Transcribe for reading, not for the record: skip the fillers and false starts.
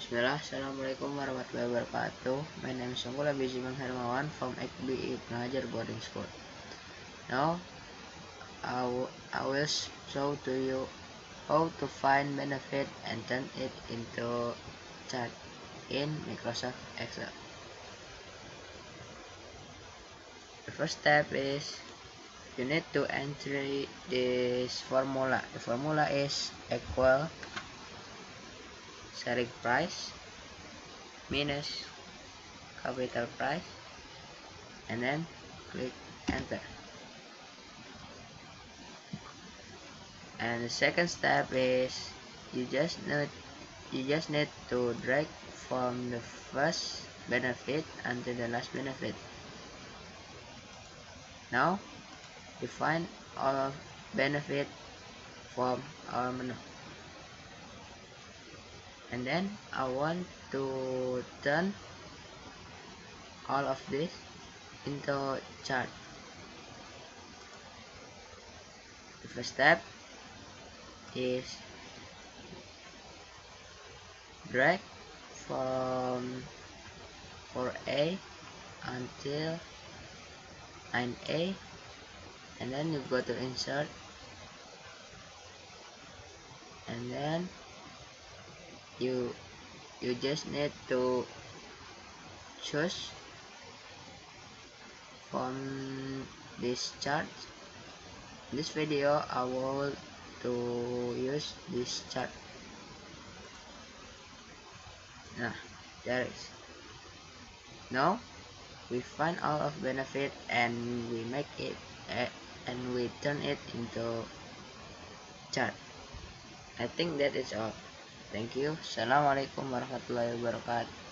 Bismillah, Assalamualaikum warahmatullahi wabarakatuh. My name is Semoga Bermanfaat from XBI Pengajar Boarding School. Now, I will show to you how to find benefit and turn it into chart in Microsoft Excel. The first step is you need to enter this formula. The formula is equal selling price minus capital price, and then click enter. And the second step is you just need to drag from the first benefit until the last benefit. Now you find all of benefit from our menu, and then I want to turn all of this into chart. The first step is drag from 4A until 9A, and then you go to insert, and then you just need to choose from this chart. In this video I will to use this chart. Nah, there is. Now we find all of benefit and we make it and we turn it into chart. I think that is all. Thank you. Assalamualaikum warahmatullahi wabarakatuh.